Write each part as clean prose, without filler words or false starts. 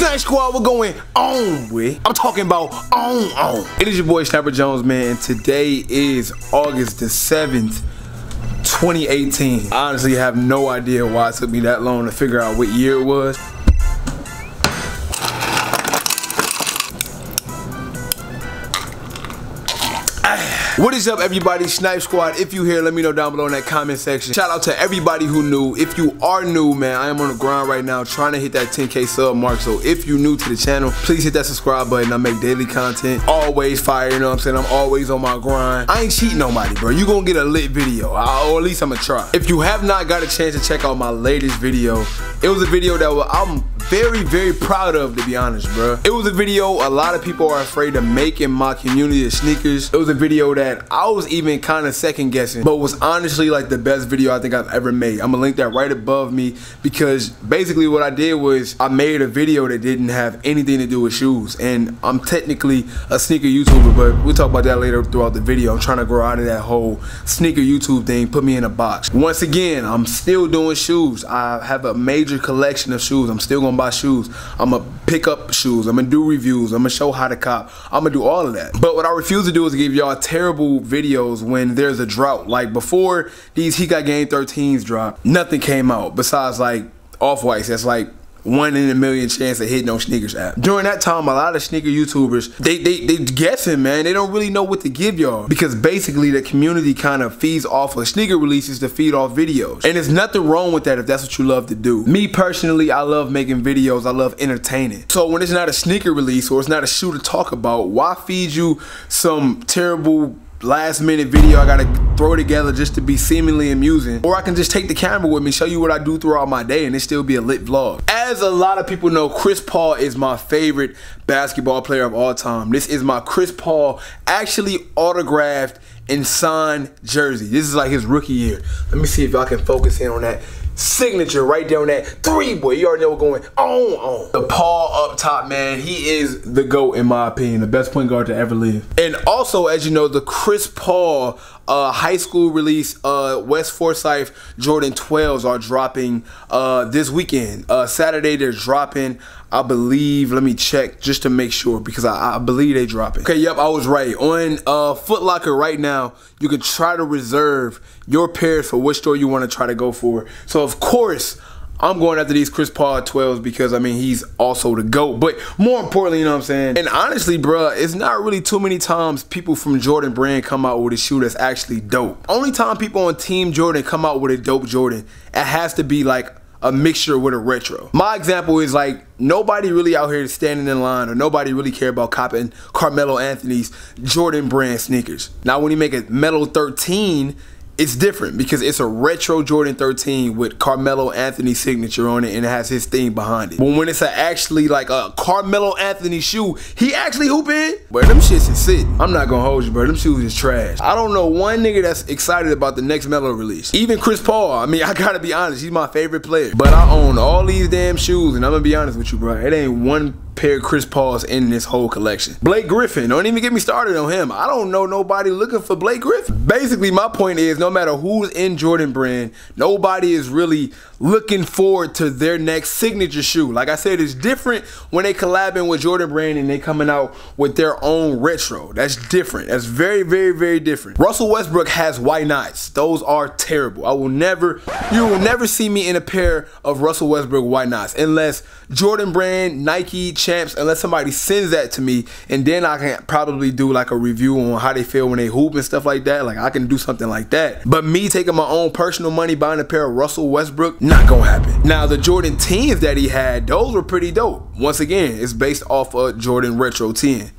Snipe Squad, we're going on, boy. I'm talking about on. It is your boy Sniper Jones, man. Today is August the 7th, 2018. I honestly have no idea why it took me that long to figure out what year it was. What is up, everybody? Snipe Squad. If you here, let me know down below in that comment section. Shout out to everybody who new. If you are new, man, I am on the grind right now trying to hit that 10K sub mark. So if you new to the channel, please hit that subscribe button. I make daily content, always fire, you know what I'm saying? I'm always on my grind. I ain't cheating nobody, bro. You gonna get a lit video, or at least I'm gonna try. If you have not got a chance to check out my latest video, it was a video that I'm very proud of, to be honest, bro. It was a video a lot of people are afraid to make in my community of sneakers. It was a video that I was even kind of second guessing, but was honestly like the best video I think I've ever made. I'm gonna link that right above me, because basically what I did was I made a video that didn't have anything to do with shoes, and I'm technically a sneaker YouTuber, but we'll talk about that later throughout the video. I'm trying to grow out of that whole sneaker YouTube thing, put me in a box. Once again, I'm still doing shoes. I have a major collection of shoes. I'm still gonna buy shoes. I'm gonna pick up shoes. I'm gonna do reviews. I'm gonna show how to cop. I'm gonna do all of that. But what I refuse to do is give y'all terrible videos when there's a drought. Like before these He Got Game 13s dropped, nothing came out besides like Off-Whites. That's like 1 in a million chance of hitting on sneakers app. During that time, a lot of sneaker YouTubers, they guessing, man. They don't really know what to give y'all, because basically the community kind of feeds off of sneaker releases to feed off videos. And there's nothing wrong with that if that's what you love to do. Me personally, I love making videos. I love entertaining. So when it's not a sneaker release or it's not a shoe to talk about, why feed you some terrible last minute video I gotta throw together just to be seemingly amusing? Or I can just take the camera with me, show you what I do throughout my day, and it still be a lit vlog. As a lot of people know, Chris Paul is my favorite basketball player of all time. This is my Chris Paul actually autographed and signed jersey. This is like his rookie year. Let me see if y'all can focus in on that signature right there on that 3, boy. You already know what's going on. The Paul up top, man, he is the GOAT in my opinion, the best point guard to ever live. And also, as you know, the Chris Paul high school release West Forsyth Jordan 12s are dropping this weekend. Saturday they're dropping, I believe. Let me check just to make sure, because I believe they dropping. Okay, yep, I was right. On Foot Locker right now, you can try to reserve your pairs for which store you want to try to go for. So of course, I'm going after these Chris Paul 12s because, I mean, he's also the GOAT. But more importantly, you know what I'm saying? And honestly, bruh, it's not really too many times people from Jordan brand come out with a shoe that's actually dope. Only time people on Team Jordan come out with a dope Jordan, it has to be like a mixture with a retro. My example is like, nobody really out here standing in line, or nobody really care about copping Carmelo Anthony's Jordan brand sneakers. Now when you make a Metal 13, it's different because it's a retro Jordan 13 with Carmelo Anthony signature on it, and it has his theme behind it. But when it's actually like a Carmelo Anthony shoe, he actually hooping, but them shits is sitting. I'm not gonna hold you, bro. Them shoes is trash. I don't know one nigga that's excited about the next Melo release. Even Chris Paul, I mean, I gotta be honest, he's my favorite player. But I own all these damn shoes, and I'm gonna be honest with you, bro. It ain't one pair of Chris Pauls in this whole collection. Blake Griffin, don't even get me started on him. I don't know nobody looking for Blake Griffin. Basically, my point is, no matter who's in Jordan brand, nobody is really looking forward to their next signature shoe. Like I said, it's different when they collabing with Jordan brand and they coming out with their own retro. That's different. That's very different. Russell Westbrook has white knots. Those are terrible. You will never see me in a pair of Russell Westbrook white knots unless Jordan brand, Nike, Champs, unless somebody sends that to me, and then I can probably do like a review on how they feel when they hoop and stuff like that. Like I can do something like that. But me taking my own personal money buying a pair of Russell Westbrook, not gonna happen. Now the Jordan 10s that he had, those were pretty dope. Once again, it's based off of Jordan Retro 10.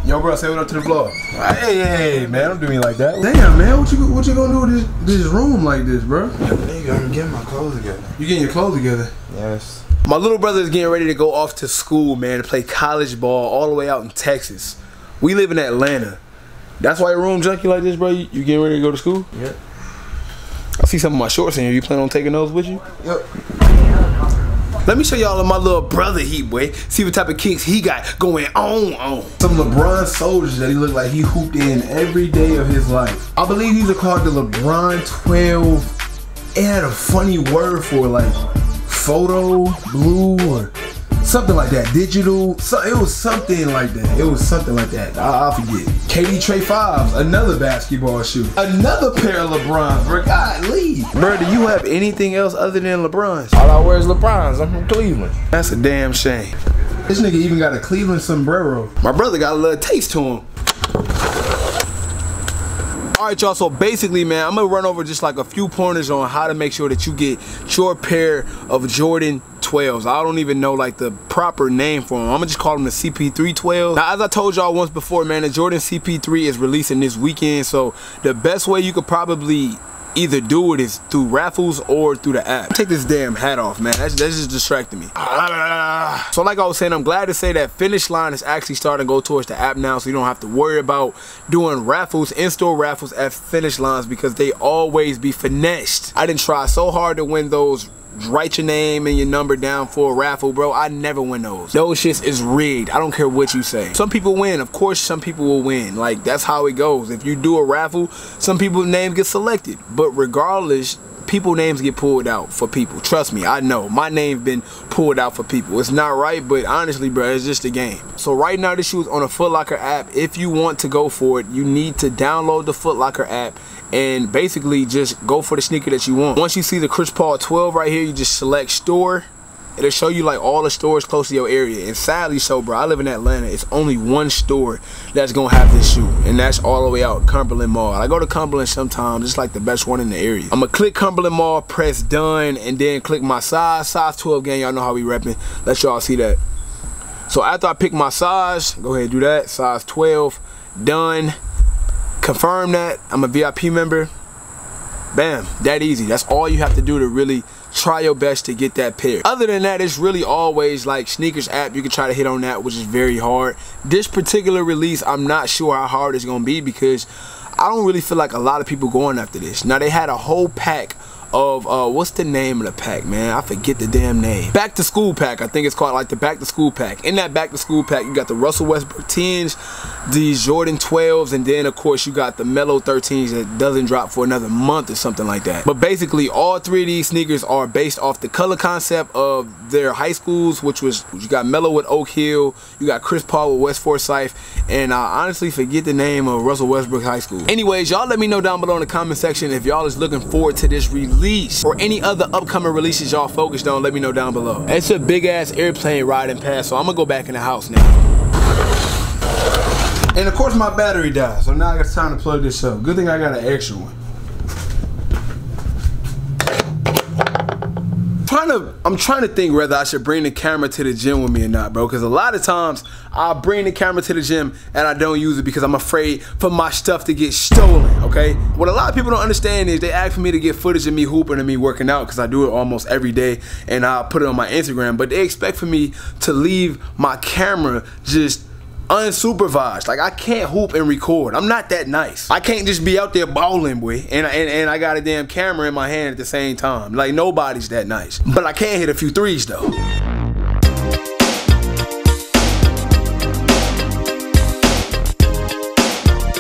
Yo, bro, say what up to the vlog. Hey, man, don't do me like that. Damn, man, what you gonna do with this room like this, bro? Nigga, I'm getting my clothes together. You getting your clothes together? Yes. My little brother is getting ready to go off to school, man, to play college ball all the way out in Texas. We live in Atlanta. That's why your room junky like this, bro? You getting ready to go to school? Yep. I see some of my shorts in here. You plan on taking those with you? Yep. Let me show y'all my little brother heat, boy. See what type of kicks he got going on. Some LeBron soldiers that he looked like he hooped in every day of his life. I believe these are called the LeBron 12. It had a funny word for it, like photo blue or something like that. Digital. So it was something like that. It was something like that. I forget. KD Trey 5s, another basketball shoe. Another pair of LeBrons, bro. Golly. Bro, do you have anything else other than LeBrons? All I wear is LeBrons. I'm from Cleveland. That's a damn shame. This nigga even got a Cleveland sombrero. My brother got a little taste to him. Alright y'all, so basically man, I'm gonna run over just like a few pointers on how to make sure that you get your pair of Jordan 12s. I don't even know like the proper name for them. I'm gonna just call them the CP3 12s. Now as I told y'all once before, man, the Jordan CP3 is releasing this weekend, so the best way you could probably either do it is through raffles or through the app. Take this damn hat off, man. That's just distracting me. So like I was saying, I'm glad to say that Finish Line is actually starting to go towards the app now, so you don't have to worry about doing raffles, in-store raffles at Finish Lines, because they always be finessed. I didn't try so hard to win those. Write your name and your number down for a raffle, bro. I never win those. Those shits is rigged. I don't care what you say. Some people win. Of course, some people will win. Like, that's how it goes. If you do a raffle, some people's names get selected. But regardless, people names get pulled out for people. Trust me, I know. My name's been pulled out for people. It's not right, but honestly, bro, it's just a game. So right now, this shoe's on a Foot Locker app. If you want to go for it, you need to download the Foot Locker app and basically just go for the sneaker that you want. Once you see the Chris Paul 12 right here, you just select store. It'll show you like all the stores close to your area. And sadly so, bro, I live in Atlanta. It's only one store that's gonna have this shoe, and that's all the way out Cumberland Mall. I go to Cumberland sometimes. It's like the best one in the area. I'm gonna click Cumberland Mall, press done, and then click my size 12 gang. Y'all know how we repping. Let y'all see that. So after I pick my size, go ahead and do that. Size 12, done. Confirm that I'm a VIP member. Bam, that easy. That's all you have to do to really try your best to get that pair. Other than that, it's really always like sneakers app. You can try to hit on that, which is very hard. This particular release, I'm not sure how hard it's gonna be because I don't really feel like a lot of people going after this. Now they had a whole pack of what's the name of the pack, man? I forget the damn name. Back to school pack, I think it's called, like the back to school pack. In that back to school pack, you got the Russell Westbrook 10s, these Jordan 12s, and then of course you got the Melo 13s that doesn't drop for another month or something like that. But basically all three of these sneakers are based off the color concept of their high schools, which was, you got Melo with Oak Hill, you got Chris Paul with West Forsyth, and I honestly forget the name of Russell Westbrook High School. Anyways, y'all let me know down below in the comment section if y'all is looking forward to this release or any other upcoming releases y'all focused on. Let me know down below. It's a big ass airplane riding past, so I'm gonna go back in the house now. And of course my battery died, so now I got time to plug this up. Good thing I got an extra one. I'm trying to think whether I should bring the camera to the gym with me or not, bro, because a lot of times I'll bring the camera to the gym and I don't use it because I'm afraid for my stuff to get stolen, okay? What a lot of people don't understand is they ask for me to get footage of me hooping and me working out because I do it almost every day and I'll put it on my Instagram, but they expect for me to leave my camera just unsupervised. Like, I can't hoop and record. I'm not that nice. I can't just be out there balling, boy, and I got a damn camera in my hand at the same time. Like, nobody's that nice. But I can hit a few threes though.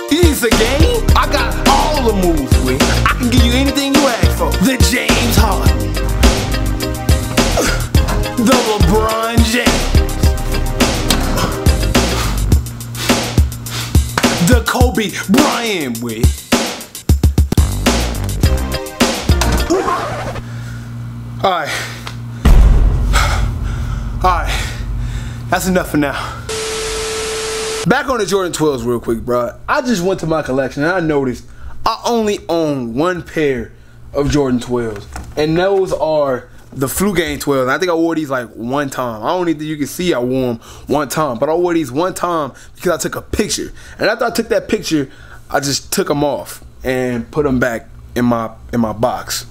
It's a game. I got all the moves, boy. I can give you anything you ask for. The James Harden, the LeBron James, the Kobe Bryant way. Alright. That's enough for now. Back on the Jordan 12s real quick, bro. I just went to my collection and I noticed I only own one pair of Jordan 12s. And those are the Flu Game 12s. I think I wore these like one time. I don't think you can see I wore them one time, but I wore these one time because I took a picture. And after I took that picture, I just took them off and put them back in my box.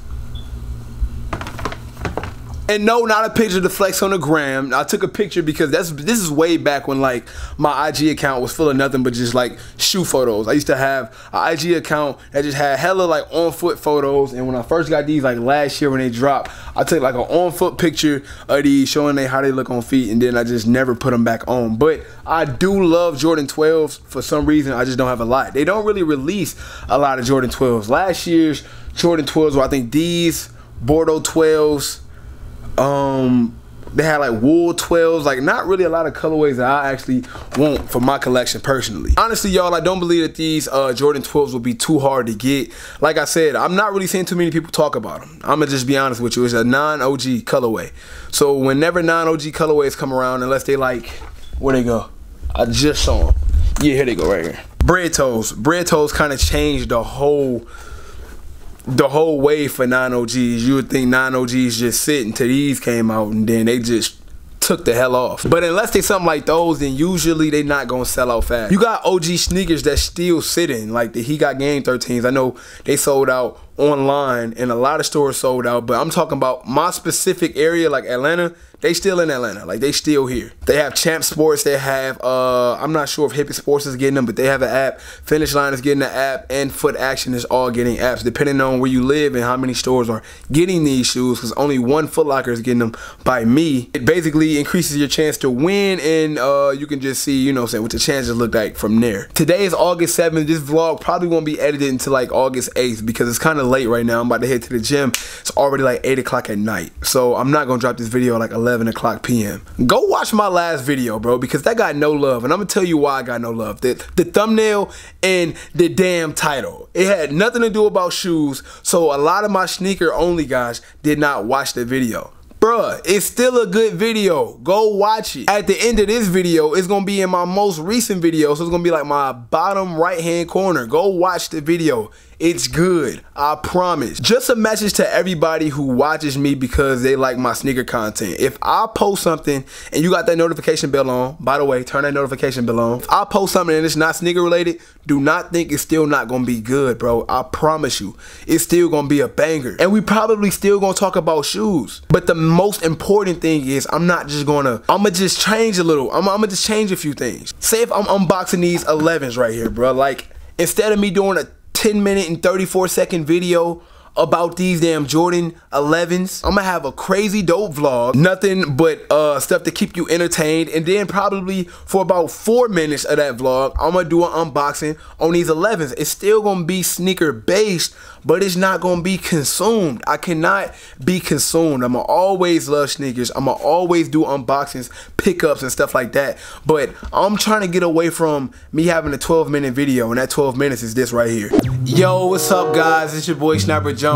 And no, not a picture to flex on the gram. I took a picture because this is way back when like my IG account was full of nothing but just like shoe photos. I used to have an IG account that just had hella like on foot photos, and when I first got these like last year when they dropped, I took like an on foot picture of these showing they how they look on feet, and then I just never put them back on. But I do love Jordan 12s for some reason. I just don't have a lot. They don't really release a lot of Jordan 12s. Last year's Jordan 12s were, I think, these Bordeaux 12s, They had like wool 12s, like not really a lot of colorways that I actually want for my collection personally. Honestly, y'all, I don't believe that these Jordan 12s will be too hard to get. Like I said, I'm not really seeing too many people talk about them. I'm gonna just be honest with you. It's a non-OG colorway. So whenever non-OG colorways come around, unless they like, where they go? I just saw them. Yeah, here they go right here. Bread toes. Bread toes kind of changed the whole way for non-OGs. You would think non-OGs just sit until these came out and then they just took the hell off. But unless they something like those, then usually they not gonna sell out fast. You got OG sneakers that still sitting, like the He Got Game 13s. I know they sold out online and a lot of stores sold out, but I'm talking about my specific area, like Atlanta. They still in Atlanta, like they still here. They have Champ Sports, they have I'm not sure if Hippie Sports is getting them, but they have an app. Finish Line is getting an app, and Foot Action is all getting apps, depending on where you live and how many stores are getting these shoes, because only one Foot Locker is getting them by me. It basically increases your chance to win, and you can just see, you know what I'm saying, what the chances look like from there. Today is August 7th. This vlog probably won't be edited until like August 8th because it's kind of late right now. I'm about to head to the gym. It's already like 8 o'clock at night, so I'm not gonna drop this video like 11 o'clock p.m. Go watch my last video, bro, because that got no love, and I'm gonna tell you why I got no love. The thumbnail and the damn title, it had nothing to do about shoes, so a lot of my sneaker only guys did not watch the video. Bruh, it's still a good video. Go watch it. At the end of this video, it's gonna be in my most recent video, so it's gonna be like my bottom right hand corner. Go watch the video. It's good, I promise. Just a message to everybody who watches me because they like my sneaker content. If I post something and you got that notification bell on, by the way, turn that notification bell on. If I post something and it's not sneaker related, do not think it's still not gonna be good, bro. I promise you, it's still gonna be a banger. And we probably still gonna talk about shoes. But the most important thing is I'ma just change a little. I'ma just change a few things. Say if I'm unboxing these 11s right here, bro. Like, instead of me doing a 10-minute and 34-second video about these damn Jordan 11s, I'm gonna have a crazy dope vlog, nothing but stuff to keep you entertained, and then probably for about 4 minutes of that vlog, I'm gonna do an unboxing on these 11s. It's still gonna be sneaker based, but it's not gonna be consumed. I cannot be consumed. I'm gonna always love sneakers. I'm gonna always do unboxings, pickups, and stuff like that. But I'm trying to get away from me having a 12-minute video, and that 12 minutes is this right here. Yo, what's up, guys? It's your boy Sniper Jones.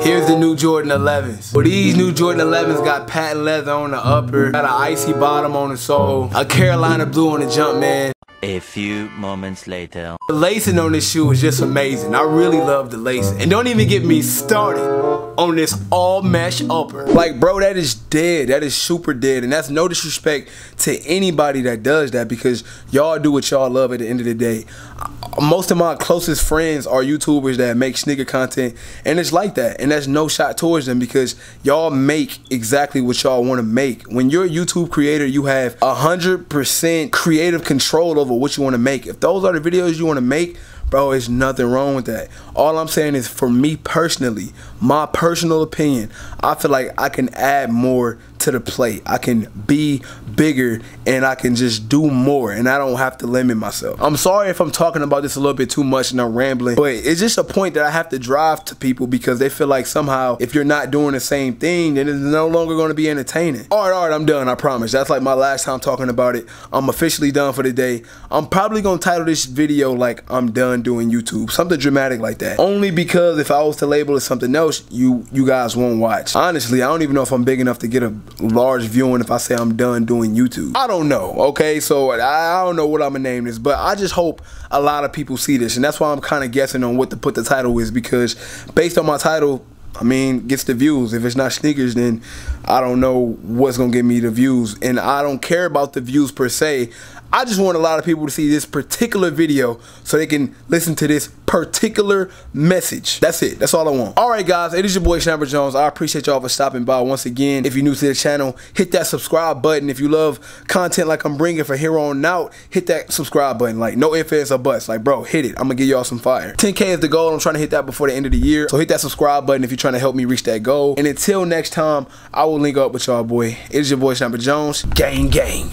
Here's the new Jordan 11s. Well, these new Jordan 11s got patent leather on the upper, got an icy bottom on the sole, a Carolina blue on the jump, man. A few moments later. The lacing on this shoe is just amazing. I really love the lacing. And don't even get me started on this all mesh upper. Like, bro, that is dead. That is super dead. And that's no disrespect to anybody that does that, because y'all do what y'all love at the end of the day. Most of my closest friends are YouTubers that make sneaker content, and it's like that. And that's no shot towards them, because y'all make exactly what y'all want to make. When you're a YouTube creator, you have 100% creative control over what you want to make. If those are the videos you want to make, bro, there's nothing wrong with that. All I'm saying is, for me personally, my personal opinion, I feel like I can add more to the plate. I can be bigger and I can just do more, and I don't have to limit myself. I'm sorry if I'm talking about this a little bit too much and I'm rambling, but it's just a point that I have to drive to people, because they feel like somehow if you're not doing the same thing, then it's no longer going to be entertaining. All right, I'm done, I promise. That's like my last time talking about it. I'm officially done for the day. I'm probably going to title this video like I'm done doing YouTube, something dramatic like that, only because if I was to label it something else, you guys won't watch. Honestly, I don't even know if I'm big enough to get a large viewing if I say I'm done doing YouTube. I don't know, okay? So I don't know what I'm gonna name this, but I just hope a lot of people see this, and that's why I'm kind of guessing on what to put the title is, because based on my title, I mean, gets the views. If it's not sneakers, then I don't know what's gonna get me the views, and I don't care about the views per se. I just want a lot of people to see this particular video so they can listen to this particular message. That's it. That's all I want. All right, guys. It is your boy Sniper Jones. I appreciate y'all for stopping by once again. If you're new to the channel, hit that subscribe button. If you love content like I'm bringing from here on out, hit that subscribe button. Like, no ifs, ands, or buts. Like, bro, hit it. I'm gonna give y'all some fire. 10K is the goal. I'm trying to hit that before the end of the year. So hit that subscribe button if you're trying to help me reach that goal. And until next time, I will link up with y'all, boy. It is your boy Sniper Jones. Gang, gang.